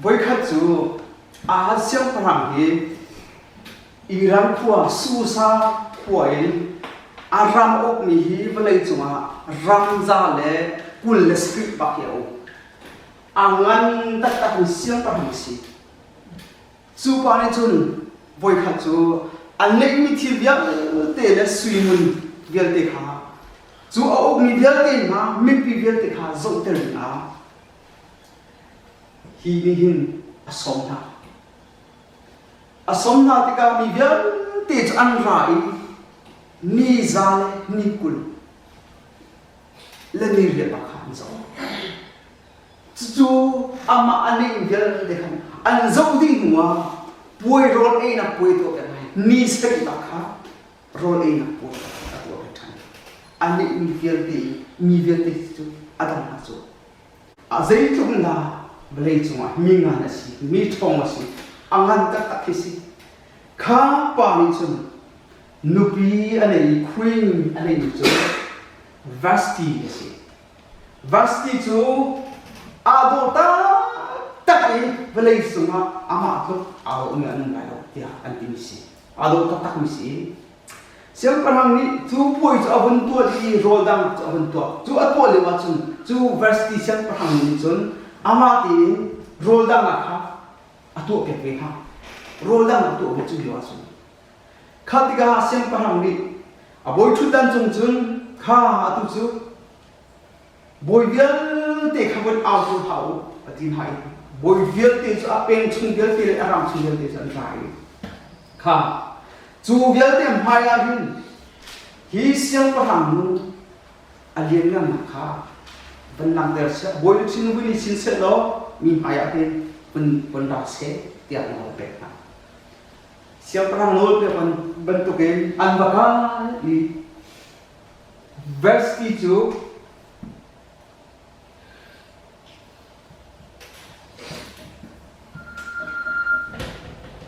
với khách chú xem phần hàng thì Iran của su sa của ram ốc ni hi với chúng ram ra lệ kul script bạc hiệu angan tất cả xem phần hàng gì chú bạn ấy chun với khách chú anh lấy mi thi việc để là suy muốn việc để khá chú ốc ni việc để mà mi pi việc để khá rộng tiền à hi ni hin asom na ti ka mi việc để cho anh rai ni zale ni kul lên ni việc bạc khăn rồi chú ama anh việc để khăn anh dâu đi mua bôi roll ấy là bôi tôi cái này ni sẽ bạc khá roll ấy là bôi tôi cái này anh mi việc để chú adam na chú giấy chúng là lấy chúng mi ngàn là gì mi thong là gì anh ăn tất cái gì khá bao nhiêu chúng nupi anh ấy queen anh ấy chú vasti là gì vasti chú ado ta tất cái lấy chúng ama tu ado người anh nói đâu thì anh tin gì ado tất tất gì xem phần hàng này chú bôi cho avun tua đi roll down cho avun tua chú ăn tua liền mà chú vasti xem phần hàng này chúng ama thì roll down là khác atu cái về khác roll down atu cái chú hiểu à chúng khát thì cả xem phần hàng này bôi chút đan chúng khá atu chú bôi viết để không có áo chú tháo tin hay bôi viết để cho apeng chung viết để aram chung viết để cho anh phải khá chú viết để mai à hi xem phần hàng alien ngang khá vẫn nằm there sẽ bôi xin vui xin sẽ đó mình hay ở đây vẫn đọc sẽ tiền nó bẹt nào xem phần nốt để vẫn tụ cái ăn vào cả đi verse chú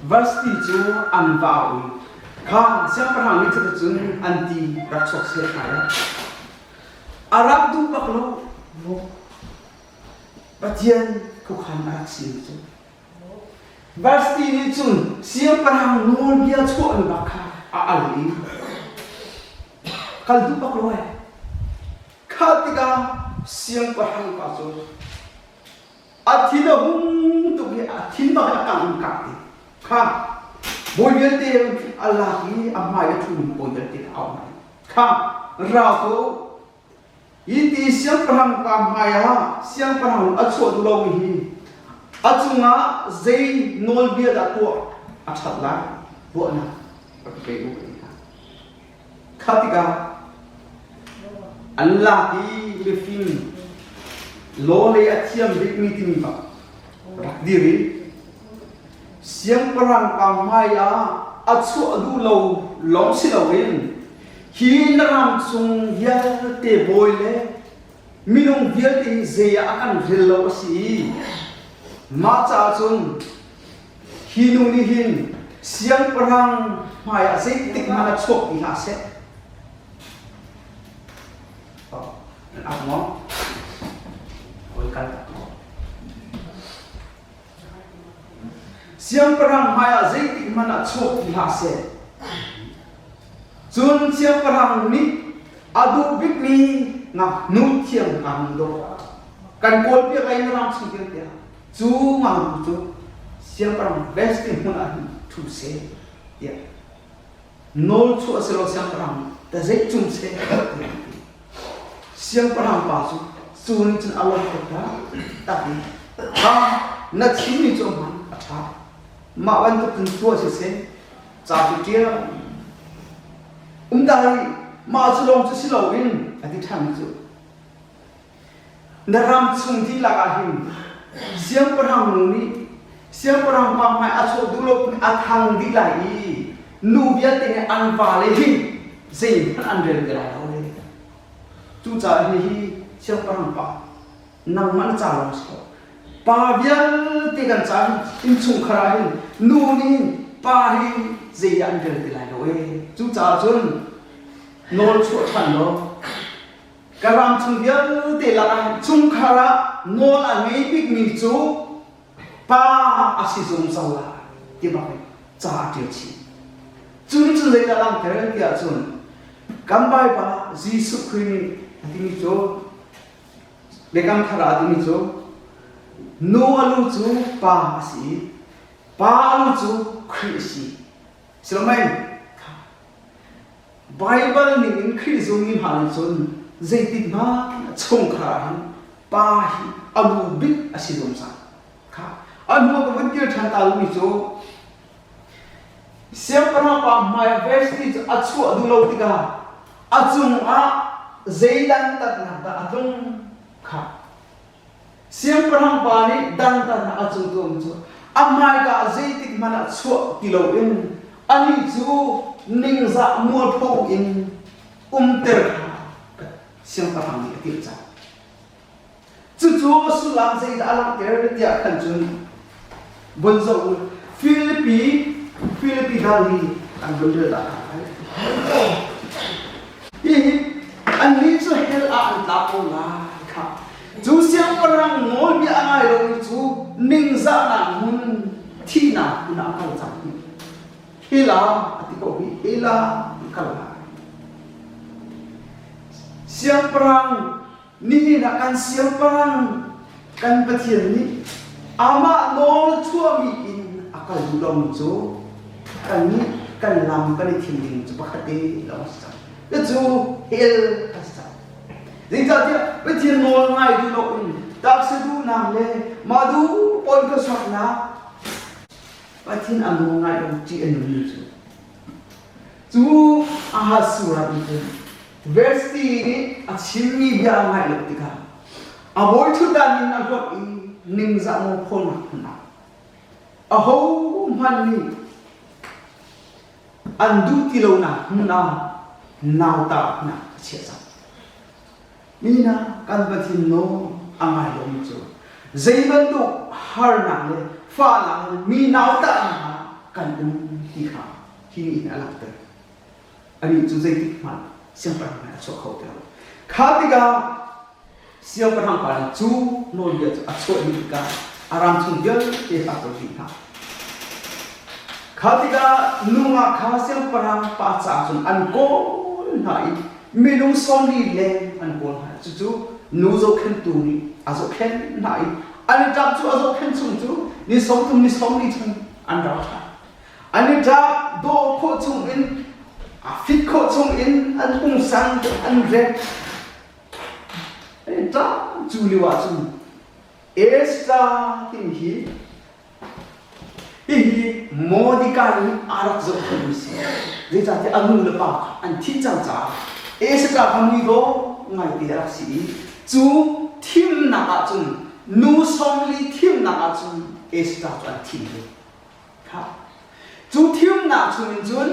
verse chú ăn vào khá xem phần hàng này thật sự anti rắc sọc sẽ phải Arab tu bác lo Pathian ko khăn ác xin chứ vasti ni chun siam parang nol bia chu an bak kha ali kal tu bak lo khatika siam parang ka chu athina hum tu ge athin ba ka kam ka ti kha boy bia te allah ki amma ya thu boy bia te au kha ra ko iti siang perang kamaya siang perang acho dulo hi achunga zei nol bia da to achatla bo na pe u khatika allah ti le fin lo le athiam big meeting ba diri siang perang kamaya acho dulo lom silawin khi naram sung hial te boy le minung hial te zeya akan relo si ma cha chung hi nung ni hin siang perang maya sei tik mana chok ni ha se mo oi kan siang perang maya sei tik mana chok ni ha se chun siang parang ni adu big ni na nu thiam kan do kan kol pia kai ram chung pia chu ma chu siang parang best in huna thu se ya nol chu aselo siang parang ta zai chung se siang parang pa chu chun chun Allah ta ta ni ha na chi ni chu man acha ma wan tu tu se cha tu tia đây mà chú long chú xí lầu in ở đi thằng chú naram chung thi là hình siang perang nuni siang perang pang mai aso dulu athang di lại nu biar tengah an vale hi zin an rel gerai ole chú cha hi siang perang pa nang man cha long so pa biar tegan cha in chung khara hin nu ni pa hi zin an rel gerai ole chú cha chun nol chuột thằng đó cái ram chung biar te là chung khara nol anh ấy biết mi chú pa asizum sala ti ba cha ti chi chun chu le la lang ter ti a chun kambai pa Jesus Christ ti mi cho le kam thara ti mi cho no alu chu pa si pa alu chu Christ silomai Bible ni in Christ ni han chun zaitit ma chung khan pa hi abu big asizum sa kha anu ko vantir than ta lu mi cho siam para pa my vestige achu adu lo tika achung a zeidan tat na ta atung kha siam para pa ni dan ta na achu tum chu amai ka zeitik mana chu kilo in ani chu ning za mua pho in ter siam para ni ti cha chu su lam zei da lang ter ti a khan chun bon zo Philippi Valley ang bundle da an ni chu hel a an ta po la kha chu siam parang ngol bi angai lo chu ning za na mun thi na ka cha hila ati ko hi hila ka la siam parang ni na kan siam parang kan Pathian ni ama no chua mi in akal dulom chu kan ni kan lam kan ni thing chu pakhate lo sa le chu hel ka sa ding ta ti Pathian no ngai du lo in tak se du nam le ma du pon ka sak na Pathian ang ngai dong chi an ni chu aha sura ni verse ni a chimmi bia ngai lo ti ka avoid to dan in a got in ning za mo phon na a ho man ni an du ti lo na now ta na che sa ni na kan Pathian no angai lo mi chu zeiban du har na le fa na mi now ta na kan ti kha hi ni na la ta ani chu zei man siang pa na cho khau ta kha ti ga siang pa hang pa chu no ye a cho ni ka aram chung ye te ta to ti ha kha ti ga nunga kha siang pa hang pa cha chung an ko nai mi nung som ni le an ko ha chu nu zo khen tu ni a zo khen nai an ta chu a zo khen chung chu ni som tum ni som ni chung an ra ha an ta do ko chung in a fit ko chung in an ung sang an red an ta chu li wa chung esta tin hi modica ni arak zo ko ni si de ta te anu le pa an thi chang cha esta Khamhmi do ngai ti ra si chu thim na ka chung nu som li thim na ka chung esta an thi kha chu thim na chung in chun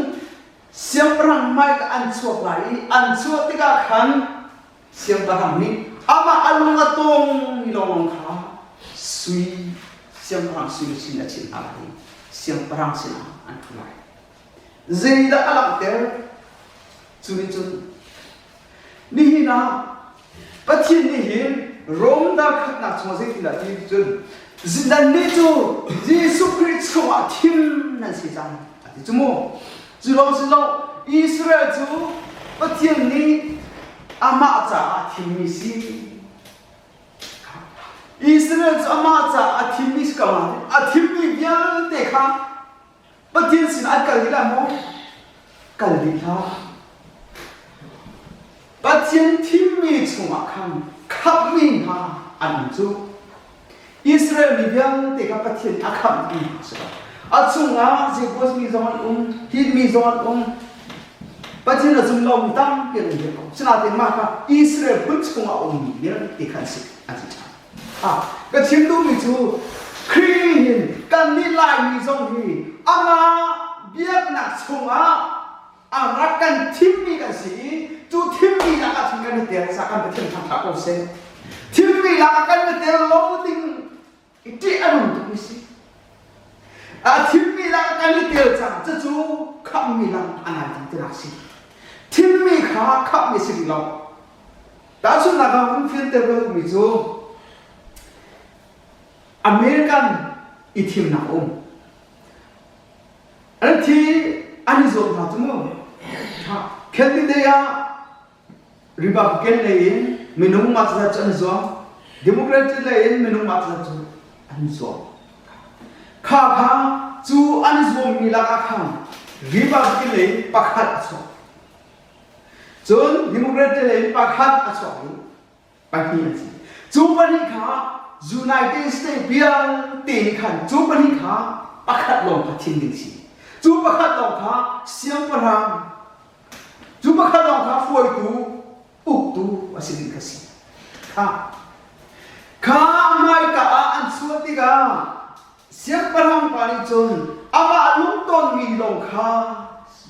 siam parang mai ka an chuak lai an chuak ti ka khan siam parang ni ama alunga tong ni long kha sui siam parang sui sin na chin ai siam parang sin an thulai zai da alak ter chu chun ni na Pathian ni hin rom da khat na chwa zai ti la ti chun zindan ni chu Jesus Christ chwa thim na si jang ati chu mo chu lo si lo Israel chu Pathian ni ama cha Thimmi si Israel chu ama cha Thimmi si ka ma Thimmi bia te kha Pathian sin at kal la mo kal di tha Pathian Thimmi chunga kham Khamhmi ha an chu Israel ni bia te kha Pathian akham ni sa achunga je bos mi zon hit mi zon Pathian azum Lawm tam ke ri ko sina te ma ka Israel pun chunga ni te khan si aji cha ka chim du mi chu Christian kan ni lai mi zon hi ama biak na chunga arakan Thimmi ka si chu Thimmi la ka chung kan te sa kan Pathian tham tha ko se Thimmi la ka kan te lo ting iti anu tu si Thimmi la ka ni te cha chu Khamhmi la ana ti ra si Thimmi kha Khamhmi si lo ta chu na ga un fian te ro mi chu American ithim na anh thì anh dùng thà chúng không khen đi đây à Republican này mình không mặc ra cho anh dùng Democrat này mình không mặc ra cho anh dùng khá khá chú anh dùng mình là khá Republican này bạc hạt cho John Democrat này bạc hạt cho bạc hiền chú bên này khá United States biar tiền khăn chú bên này khá bạc hạt lòng bạc thiên đình gì chú bác khát lòng khá siang parang chú bác khát lòng khá phôi tu uk tu asin kasi khá mai cả an suat đi cả siang parang pani chon ama lung ton mi lòng khá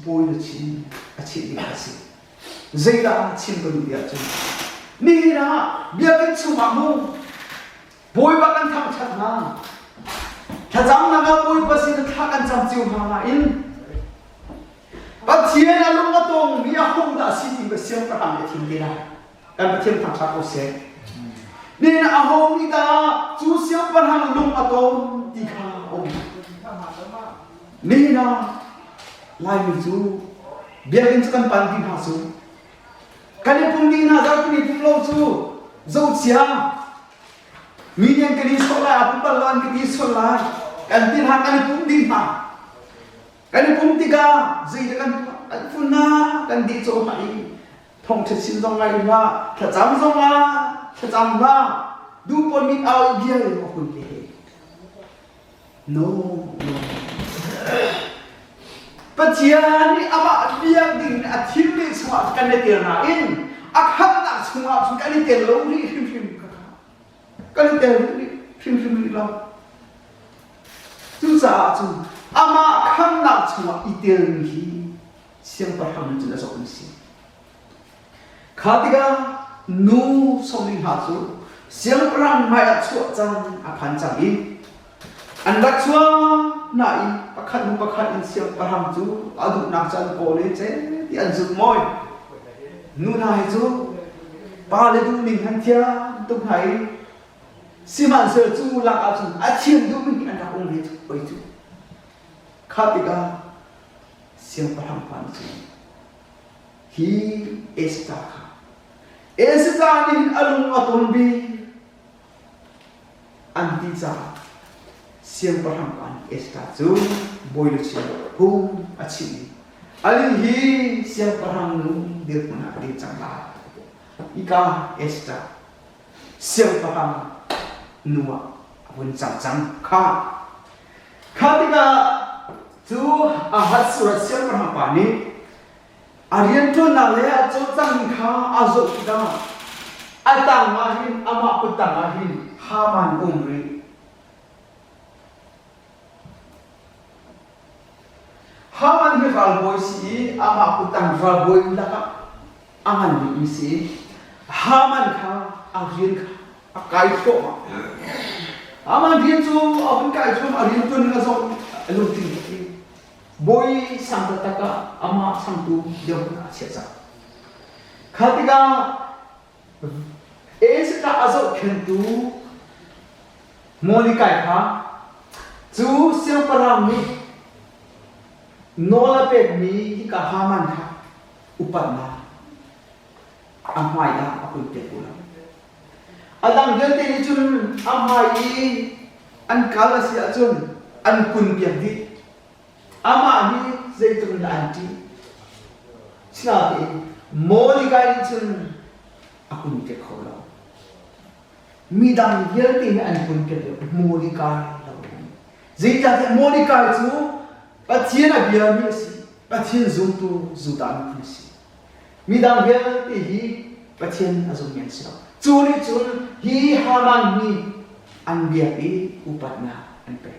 bôi được chín asin đi kasi dây đã chín có được địa chon ni na bia cái chú mà mu bôi bác ăn thằng chặt naถ้าจำนะครับปุ้ยภาษีถ้ากันจำจิวหามาอินปัจจัยนั้นลุงก็ต้องมีอาคมด่าสิ่งที่เสียงประหารทิ้งดีนะการประเทศทางชาติโอเซนี่นะอาคมนี่ตาจูเสียงประหารลุงก็ต้องดีข้าองนี่นะลายมิจูเบียร์กันปันดีข้าสูกันในปุ่มดีนะจากปุ่มนี้ปุ่มโลจูเจ้าเสียมีเรื่องกันที่สุดแล้วปุ่มบอลลอนกันที่สุดแล้วกันที่หากันปุ่มดีมากันปุ่มติกาจีกันฝุ่นน้ากันดีโจหายท่องเที่ยวสิ่งตรงไหนว่าถ้าจำตรงว่าถ้าจำว่าดูปนมีเอาเบี้ยเลยว่าคุณเล่ no ปัจจัยนี้อามาเบี้ยดิ่งอาทิตย์นี้สวัสดิ์กันในเตียงน่ะอินอาคันน่ะสวัสดิ์กันในเตียงลงนี่ฟิมกันในเตียงฟิมนี่เรา就是啊，就阿妈看那从一点起，想把他们真的做东西。看这个努聪明下做，想让买了错账啊盘账的，安那错那一把看不把看想把他们做，啊都拿账过来这，第二做么？努那一做，把那都明看天都还。Siman sir tu lang absen achiam du min anda ong le oi tu khatika siang parang pan tu hi esta ni alung aton bi anti cha siang parang pan esta tu boy lu chi hum achi ali hi siang parang nu dir na di changla ika esta siang parang nuwa pun cang kha tika tu ahat surat siang perhapa ni arian tu nale ajo cang kha azo kita atang mahin ama petang mahin haman umri haman hi valboy si ama petang valboy laka aman ni si haman kha arian kha cái chỗ mà mà riêng chú ở bên cái chỗ mà riêng tôi là do lùng tình cái bôi sang tất cả ama sang tu đều là chết sao khát cái ấy sẽ là do khen tu moni cái ha chú siêu param mi nola pet mi cả haman ha upatna amai da aku tepulah Adang dia tadi cun amai an kala si cun an kun biang di ama ni zai cun da anti sina di moli gai cun aku ni tek khola mi dang dia tadi an kun ke moli gai zai ta te moli gai chu pathian a bia mi si pathian zum tu zudan ni si mi dang dia tadi pathian azum yang si Curi hi haman ni an biapi upatna anpe.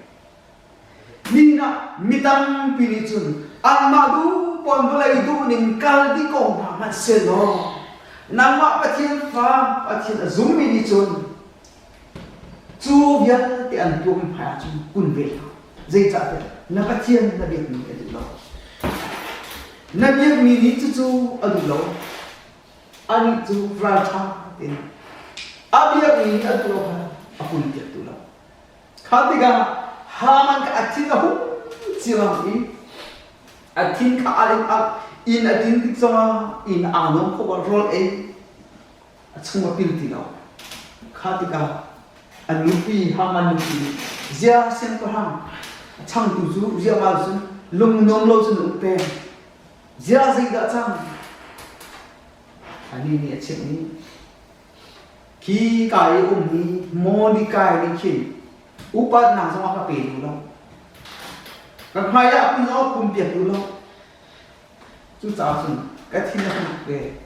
Nina mitang pinicun ang madu pon boleh itu ningkal di kong naman selo. Nama patien fa patien azumi nicun. Chu biar ti an tuong pa cun kun ve. Zai cha na patien na biak ni adu lo. Na biak mi ni chu adu lo. Ani chu vrata Abiyak ni atulokan aku lihat tulah. Ketika Haman ka atin ahu silang in atin ka alin in atin tik sama in anom ko rol Chungah pilih tau, ketika anupi haman nupi, dia sen perang, chang tuju dia malusun, lung nom lo sun upen, dia zida chang, ani ni cek ni, ki kai ni, modi kai ni kin, upat nang sama kape dulu, kan haya pun lo pun biar dulu, tu cah sun, katin nak ke.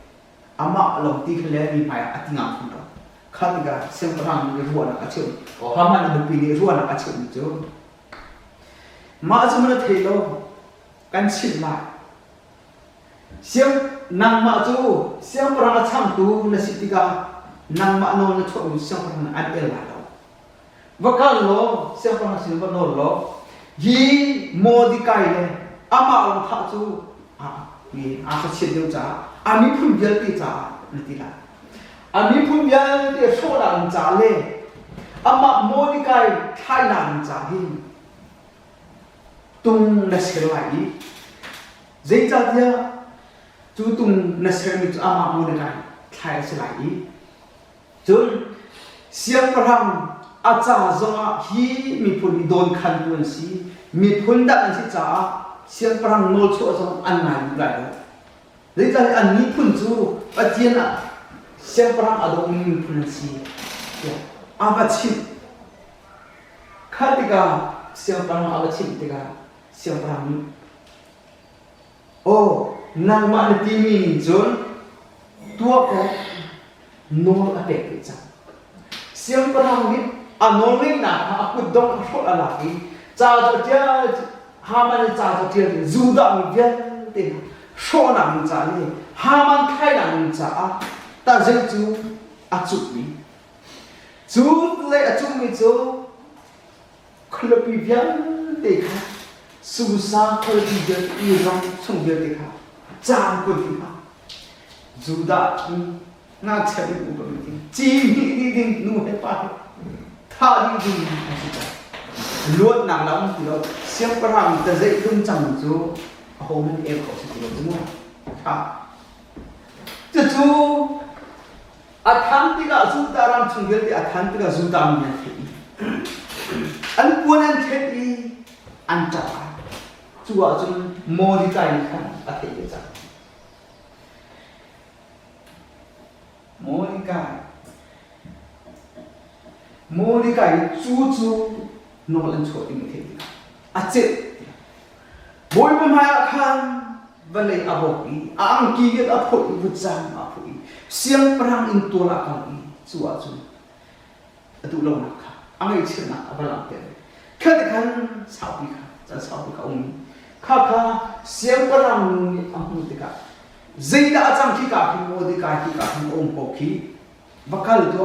Amak long ti kele mi pai atinga pun ro khatiga sem perang ni ruan ka cheu haman na pi ni ruan ka cheu jo ma jumna thelo kan chit ma sem nang ma chu sem perang cham tu na sitika nang ma no na chou sem perang an el la do vakal lo sem perang sin ba no lo hi modi kai le ama long tha chu ni a ka chit yo cha Ami pun biar kita nanti lah. Ami pun biar dia seorang jale. Amak modikai Thailand jahin. Tung nasir lagi. Zeta dia tu tung nasir itu amak modikai Thailand lagi. Jun siang perang aja zonga hi mi pun don kan pun si mi pun dak nanti ca siang perang nol cu zong anai lagi. Jadi kalau ani pun tu, Pathian siapa orang ada umum pun si, ya, apa cip? Ketika siapa orang apa cip, ketika siapa orang ni, oh, nama Thimmi John, tua ko, nol ada kerja. Siapa orang ni, nol ni nak aku dong aku lagi, cara dia, haman cara dia, zuda dia, tengah. Số nặng trả đi, haman khai nặng trả, ta dễ chú chụp đi, chú lấy chụp mi chú, khơi bị viễn để khá, su sa khơi bị viễn yêu rong sung viễn để khá, trang quân đi khá, dù đã ngã chạy đi cũng được đi, chỉ đi nuôi hết ba, tha đi luôn nặng lắm thì đó, xem cái hàng ta dễ luôn chẳng chú. Hôm em có sự kiện đúng không? Chú tham tiga zuta ram chungel ti tham tiga zuta mi thi. An puan an thi an ta. Chú chun mo di kai khan a thi cha. Mo di kai chú no lan chho ti mi thi. A che Boy pemaya kan balai aboki, ang kigit apoi bujan apoi, siang perang intola kami suatu, itu lo nak, ang itu nak abalang ter, kedekan sapi umi, kakak siang perang ang mutika, zida acang kita mudika poki, bakal itu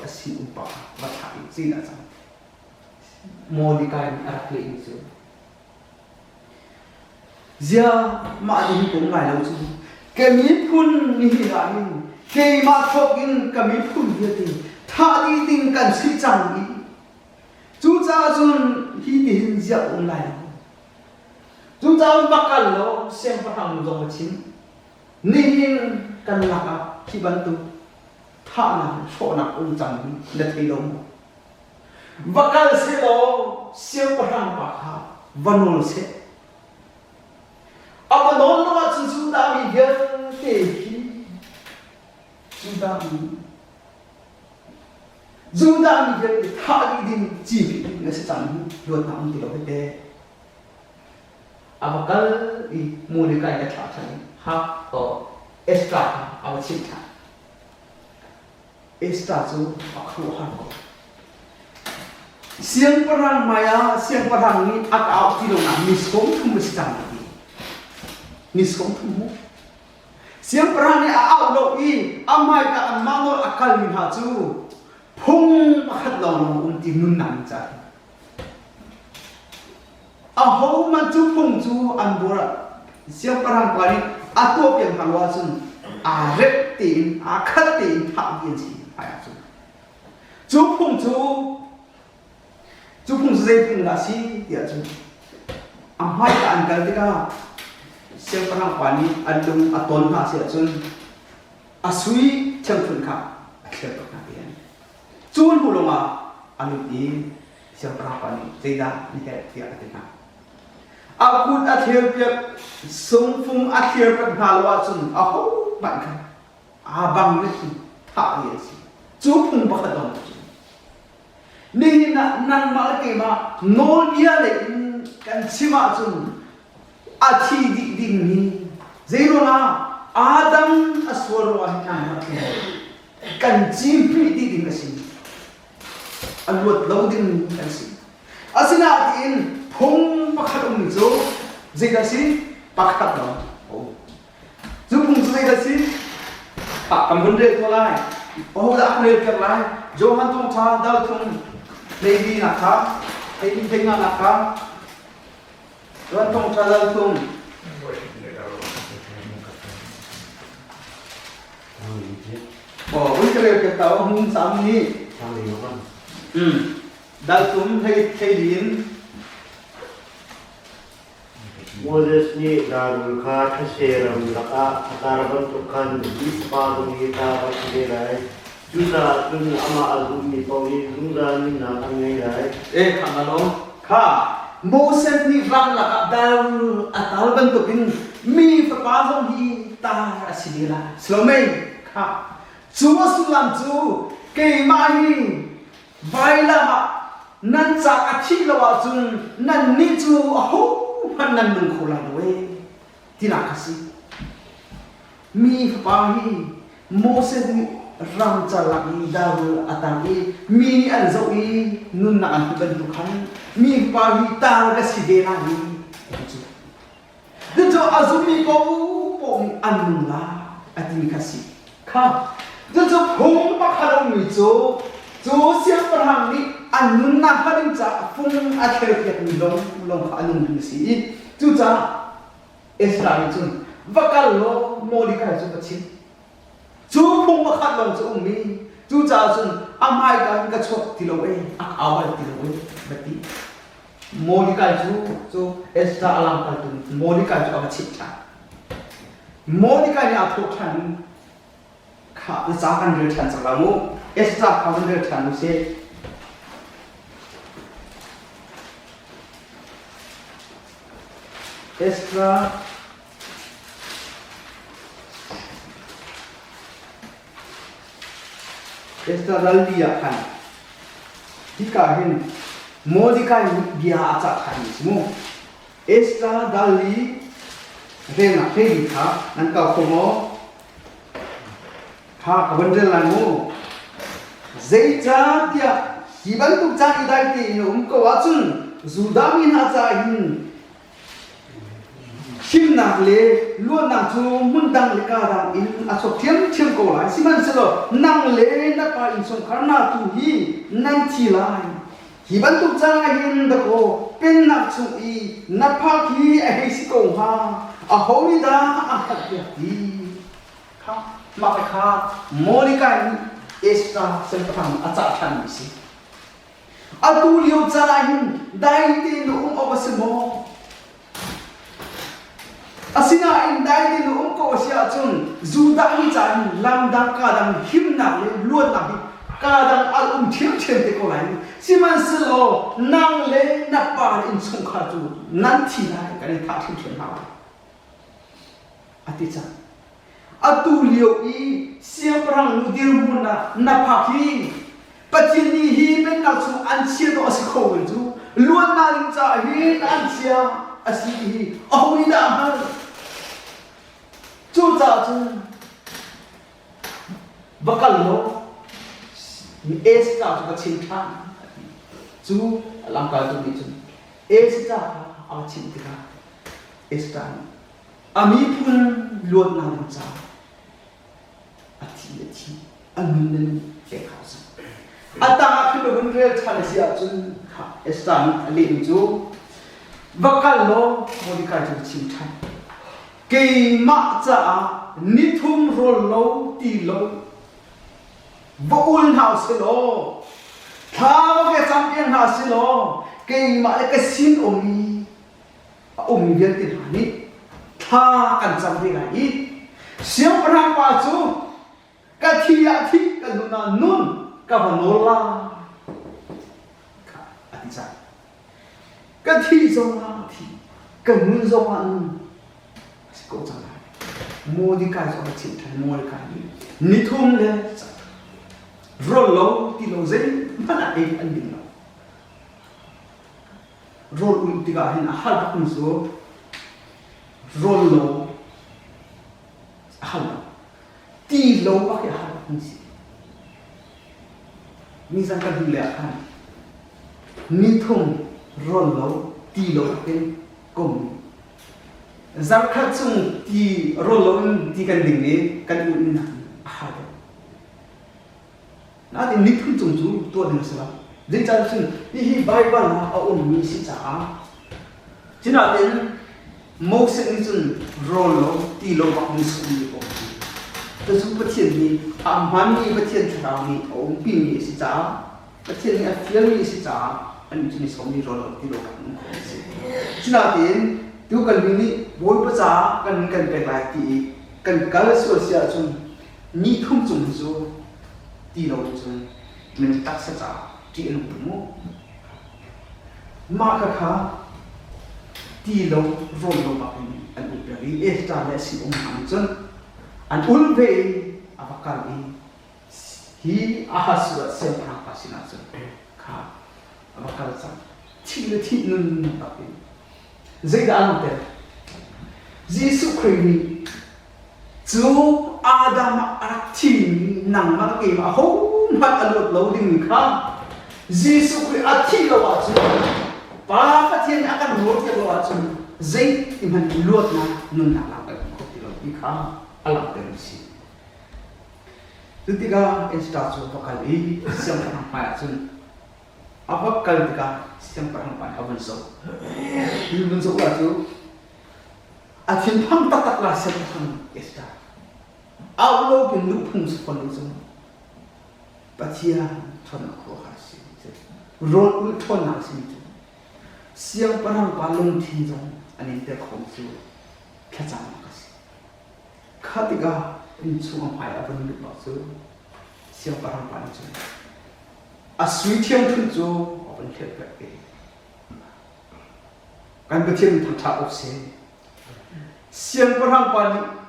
asin umpa, batai zida acang, mudika arakle itu. Dia makin pun ngai lau tu. Kami pun ni hilain, kami makokin kami pun dia ti. Thadi tingkan si canggih. Juja jun hidin dia online. Juja bakal lo siapa hang dong chin. Nin kan laka kibantu. Thana sona canggih letai dong. Bakal selo siapa hang bakal vanol se. Apa nol lo cun sudah mi dia teki, sudah mi dia thadi din cipi nasi canggih dua tahun tidak bete. Apa kal i mulai kaya cakap hak atau extra apa cipta, extra tu aku harus. Siang perang maya, siang perang ni aku tidak nak miskom tu mesti canggih. Niskom tumu. Siang perang ni aau doi, amai ka amangol akal min haju. Pung pakat lawan unti nunang cari. Aho maju pung ju anbora. Siang perang kali atop yang halwasun. Arep tin, akat tin tak bian si ayat ju. Ju pung ju chú phung dây phung là xí tiệt chú hai cả anh cái đó xem cái hàng quản lý anh đúng tuần hạ sẽ chú suy chẳng thuận khác xem cái hàng tiền chú hù lông anh đi xem cái hàng quản lý dây đá như thế tiệt cái nào cút thiệp việc sung phung thiệp việc nào là chú hô bạn cái bằng cái thà gì chú phung bắt đầu nên là năng mà cái mà nôn bia này cái gì mà chú thi đi đi dễ rồi na Adam aswaro anh nằm cái chim phi đi đi cái gì anh luật lâu đi cái gì xin nào thì phung bắt đầu mình chú gì cái gì bắt đầu chú phung gì cái gì cầm vấn đề thôi lại đã khơi cái lại जो हम तुम था दल तुम लेगी ना था लेकिन देखना ना था जो तुम था दल तुम bây giờ cái tàu hung sám ní dal tuम hay điên Moses ni darul kha thaseram laka atarban tukhan ispadumi ta bakilai Chungah tun ama azumi pawi Chungah ni na angai rai khana lo kha Moses ni ram la dal atalban tukin mi fa pa jong hi ta asidila slomei kha chúa sulam chu ke mai vai la ma nan cha athi lawa chung nan ni chu ho man nan nung khola we tina kasi mi fa hi Moses ni ram cha la ni dal atami mi an zo i nun na an ban du khan mi fa hi ta ga si de na ni de jo azumi ko po an la atimi kasi kha de jo phung pa khalong mi chu siam parhang ni anun na haring cha phung a kher yak ni long anun ni si chu cha Israel chun vakal lo modi ka chu pachin chu phung pa khalong chu mi chu cha chun amai ka chok ti lo e awal ti lo e bati modi ka chu Israel alam ka tu modi ka chu a chit cha modi ka ni a thok than kha sa kan re than sa mu Estra kawan dia tanu se Estra dal dia kan tika hin Mordecai dia acha kan semua Estra dali rena hei kha nan ka komo kha kawan dia lamu dây cha tia hiban tuk cha idai ti ko wachun zudami na cha hin chim na le luan na chu mun dang le ka dang in a so thiam ko lai siman se lo nang le na pa in song kharna tu hi nan chi lai hiban tuk cha hin da ko pen na chu i na pha ki a he si ko ha a ho ni da a khat ti kha ma kha Mordecai Estra sempang acak than si. Atu liu carahin dai ti nu obasmo. Asina in dai ti nu ko sia chun zuda ni chan lam dang ka dang him na le luan na bi ka dang al thiam te ko lai. Siman silo nang le na pa in chung kha chu nan thi lai ka ni tha thim ha. Ati cha atu liu i siam prang nu dir mun na phaki Pathian ni hi ben na chu an sia do asi kho wen chu luan na ring cha hi an sia asi hi ahuni da ha chu cha chu bakal lo Estra chu ka chin tha chu lam ka chu ni chu Estra a chin tika Estra ami phun luan na ring cha ati anun ke khasa ata khilo gun re thale sia chun estan ali chu vakal lo Mordecai chu chim thai ke ma cha ni thum rol lo ti lo vo ul hau se lo thao cái champion ha xí lo cái mà cái xin ông viên tiền hà ní tha cần champion này ít xiêm răng qua chú cái thi cái nun cái phần nô la cái thi giống là thi cái nun giống là nun câu trả lời mua đi cái cho chị thành mua đi cái ní thum lên rồi lâu thì lâu dễ mà là em anh định rồi thì cả hình hal không số rồi lâu hal thì lâu bác cái hal không gì mi sang cái hình lẻ kan ní thum rồi lâu thì lâu cái cùng giáp khát chung thì rồi lâu thì cái đỉnh này cái uốn nè hal na thì nít không trùng chú tôi đừng sợ dễ chân xin đi Bible là ông mi sĩ trả chỉ là đến mâu sinh đi chung rồi lâu thì lâu bạc mi sĩ đi ông tôi giúp Pathian đi Khamh mi Pathian trả mi ông bị mi sĩ trả Pathian này phiền mi sĩ trả anh chỉ sống đi rồi lâu thì lâu bạc mi chỉ là đến tiêu cần mi bồi bớt trả cần bẹt lại thì cần cái số xe chung nít không trùng chú đi lâu rồi mình tắt sẽ trả chỉ là một mốt mà cái khác đi lâu rồi lâu bạc anh ủi về đi trả lại sự ủng hộ chân anh ủi về à bác cái hi à sửa xem hàng bác xin ăn chân khác à bác cái chân chỉ là chỉ nên bác dễ đã ăn được Jesus Christ chú Adam Thimmi nang mà cái mà hông mà alot lâu đinh khá Jesus Christ thi lâu à chú Pathian akan luot ya lâu à chú dây thì mình luot na nun na lang cái không thì lâu đi khá alam tên gì thứ tiga insta chú bakal siang parang paya chú apa kali tiga siang parang paya awan so awan so là chú atin phang tak lah siang parang insta Aulo bin lupung sekolah itu, Pathian thon aku kasih, road thon kasih itu, siang parang balung tinggal, ane terkongsi, kacang kasih, ketiga Chungah payah pun lupa siang parang balung itu, asui tiang tu tu, apa ni terbaik, kan Pathian tak tahu sih, siang parang balung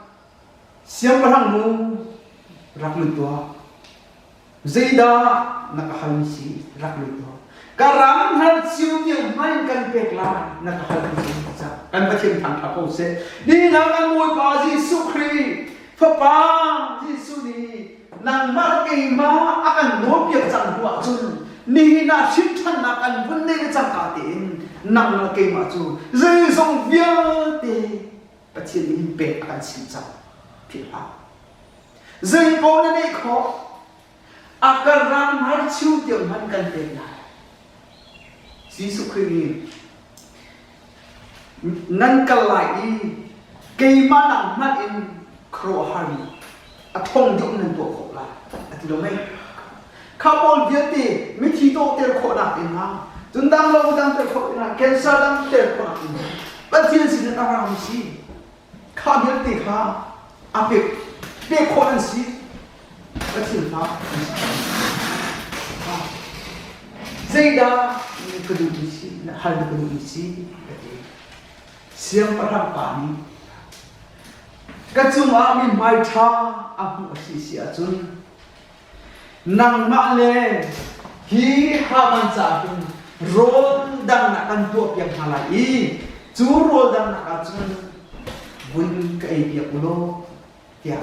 siang parang mu raklu tua zeda nakahalisi raklu tua karang hal siu yang main kan pekla nakahalisi sa kan Pathian thang thako se ni nakan moi pa Jesus Christ papa Jesus ni nang mar ke ma akan no piak chang hua chun ni na sim than nakan bun ne chang ka tin nang ke ma chu zai song via te Pathian ni pe akan sim chang dây cô nên đây khó akaram har chiu tiểu man kan te na Jesus Christ nan kalai cây ma nang man in kro hari athong dum nan to kho la ati lo mai khapol vieti mi thi to te kho na in ha tun dang lo dang te kho na cancer dang te kho na in Pathian sin na ram si kha vieti kha apik be khoan si Pathian ha zeda ni kudu si hal kudu si siang parang pani kacuma mi mai tha ahu si achun nang ma le hi ha man cha hin rol dang na kan tu piak halai chu rol dang na ka chun bun kai piak ulo tiap